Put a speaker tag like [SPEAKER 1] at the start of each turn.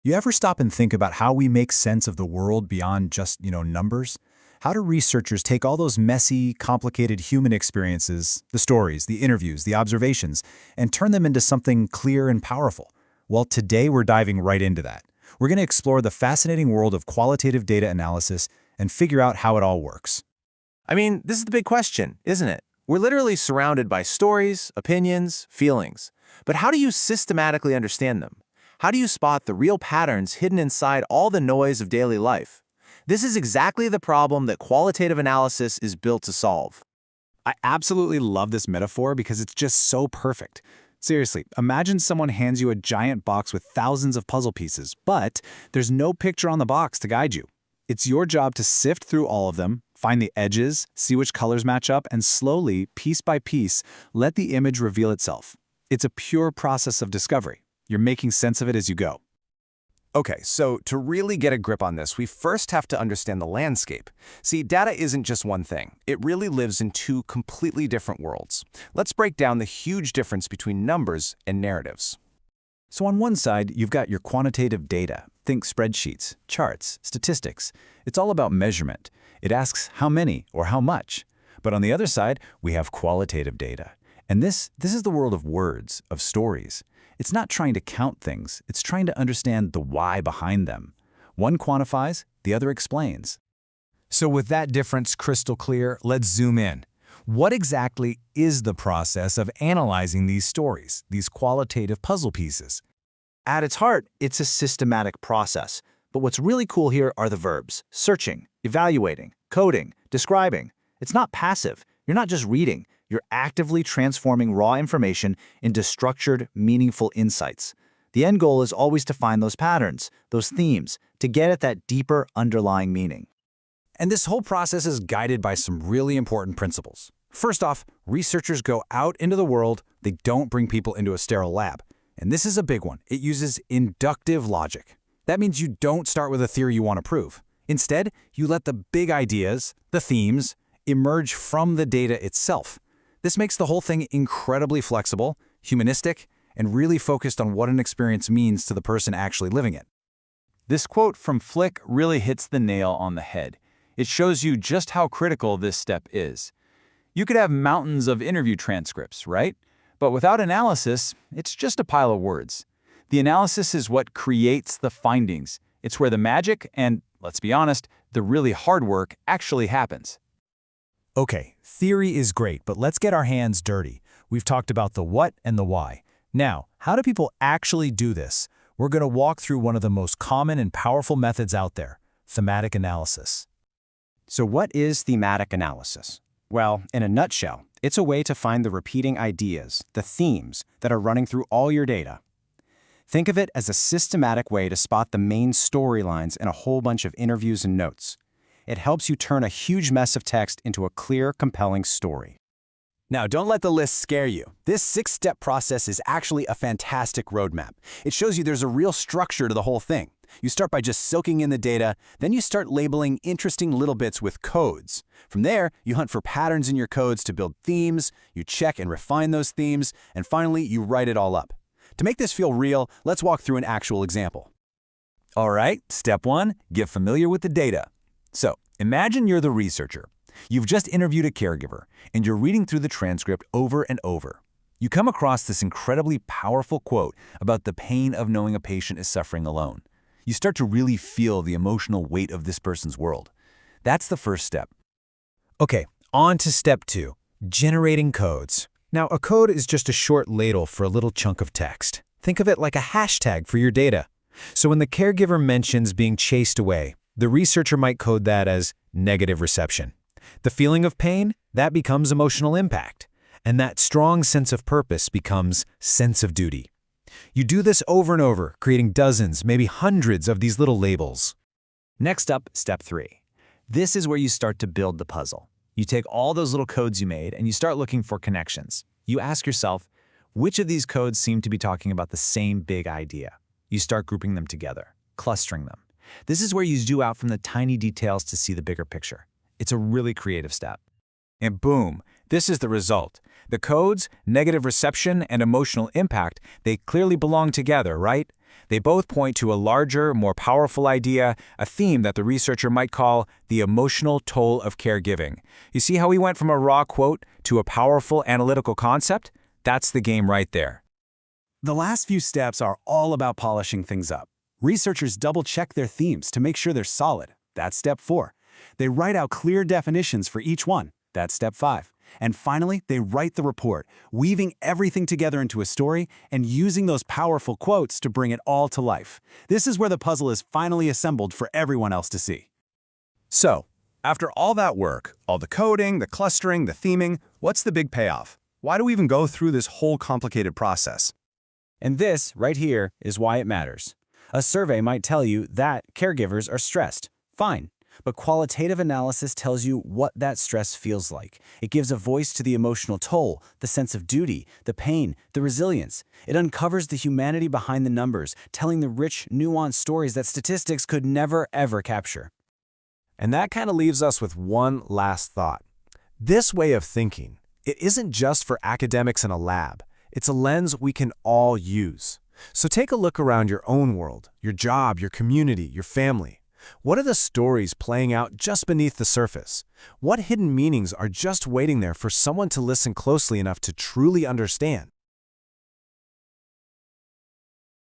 [SPEAKER 1] You ever stop and think about how we make sense of the world beyond just, numbers? How do researchers take all those messy, complicated human experiences, the stories, the interviews, the observations, and turn them into something clear and powerful? Well, today we're diving right into that. We're going to explore the fascinating world of qualitative data analysis and figure out how it all works.
[SPEAKER 2] I mean, this is the big question, isn't it? We're literally surrounded by stories, opinions, feelings. But how do you systematically understand them? How do you spot the real patterns hidden inside all the noise of daily life? This is exactly the problem that qualitative analysis is built to solve.
[SPEAKER 1] I absolutely love this metaphor because it's just so perfect. Seriously, imagine someone hands you a giant box with thousands of puzzle pieces, but there's no picture on the box to guide you. It's your job to sift through all of them, find the edges, see which colors match up, and slowly, piece by piece, let the image reveal itself. It's a pure process of discovery. You're making sense of it as you go.
[SPEAKER 3] Okay, so to really get a grip on this, we first have to understand the landscape. See, data isn't just one thing. It really lives in two completely different worlds. Let's break down the huge difference between numbers and narratives.
[SPEAKER 1] So on one side, you've got your quantitative data. Think spreadsheets, charts, statistics. It's all about measurement. It asks how many or how much. But on the other side, we have qualitative data. And this is the world of words, of stories. It's not trying to count things, it's trying to understand the why behind them. One quantifies, the other explains.
[SPEAKER 4] So with that difference crystal clear, let's zoom in. What exactly is the process of analyzing these stories, these qualitative puzzle pieces?
[SPEAKER 5] At its heart, it's a systematic process. But what's really cool here are the verbs: searching, evaluating, coding, describing. It's not passive. You're not just reading. You're actively transforming raw information into structured, meaningful insights. The end goal is always to find those patterns, those themes, to get at that deeper underlying meaning.
[SPEAKER 1] And this whole process is guided by some really important principles. First off, researchers go out into the world. They don't bring people into a sterile lab. And this is a big one. It uses inductive logic. That means you don't start with a theory you want to prove. Instead, you let the big ideas, the themes, emerge from the data itself. This makes the whole thing incredibly flexible, humanistic, and really focused on what an experience means to the person actually living it. This quote from Flick really hits the nail on the head. It shows you just how critical this step is. You could have mountains of interview transcripts, right? But without analysis, it's just a pile of words. The analysis is what creates the findings. It's where the magic and, let's be honest, the really hard work actually happens.
[SPEAKER 4] Okay, theory is great, but let's get our hands dirty. We've talked about the what and the why. Now, how do people actually do this? We're going to walk through one of the most common and powerful methods out there: thematic analysis.
[SPEAKER 3] So what is thematic analysis? Well, in a nutshell, it's a way to find the repeating ideas, the themes that are running through all your data. Think of it as a systematic way to spot the main storylines in a whole bunch of interviews and notes. It helps you turn a huge mess of text into a clear, compelling story.
[SPEAKER 4] Now, don't let the list scare you. This 6-step process is actually a fantastic roadmap. It shows you there's a real structure to the whole thing. You start by just soaking in the data, then you start labeling interesting little bits with codes. From there, you hunt for patterns in your codes to build themes, you check and refine those themes, and finally, you write it all up. To make this feel real, let's walk through an actual example.
[SPEAKER 1] All right, step 1, get familiar with the data. So, imagine you're the researcher. You've just interviewed a caregiver, and you're reading through the transcript over and over. You come across this incredibly powerful quote about the pain of knowing a patient is suffering alone. You start to really feel the emotional weight of this person's world. That's the first step.
[SPEAKER 4] Okay, on to step 2, generating codes. Now, a code is just a short ladle for a little chunk of text. Think of it like a hashtag for your data. So when the caregiver mentions being chased away, the researcher might code that as negative reception. The feeling of pain, that becomes emotional impact. And that strong sense of purpose becomes sense of duty. You do this over and over, creating dozens, maybe hundreds of these little labels.
[SPEAKER 2] Next up, step 3. This is where you start to build the puzzle. You take all those little codes you made and you start looking for connections. You ask yourself, which of these codes seem to be talking about the same big idea? You start grouping them together, clustering them. This is where you zoom out from the tiny details to see the bigger picture. It's a really creative step.
[SPEAKER 1] And boom, this is the result. The codes, negative reception, and emotional impact, they clearly belong together, right? They both point to a larger, more powerful idea, a theme that the researcher might call the emotional toll of caregiving. You see how we went from a raw quote to a powerful analytical concept? That's the game right there.
[SPEAKER 6] The last few steps are all about polishing things up. Researchers double-check their themes to make sure they're solid. That's step 4. They write out clear definitions for each one. That's step 5. And finally, they write the report, weaving everything together into a story and using those powerful quotes to bring it all to life. This is where the puzzle is finally assembled for everyone else to see.
[SPEAKER 7] So, after all that work, all the coding, the clustering, the theming, what's the big payoff? Why do we even go through this whole complicated process?
[SPEAKER 3] And this, right here, is why it matters. A survey might tell you that caregivers are stressed. Fine. But qualitative analysis tells you what that stress feels like. It gives a voice to the emotional toll, the sense of duty, the pain, the resilience. It uncovers the humanity behind the numbers, telling the rich, nuanced stories that statistics could never, ever capture.
[SPEAKER 4] And that kind of leaves us with one last thought. This way of thinking, it isn't just for academics in a lab. It's a lens we can all use. So take a look around your own world, your job, your community, your family. What are the stories playing out just beneath the surface? What hidden meanings are just waiting there for someone to listen closely enough to truly understand?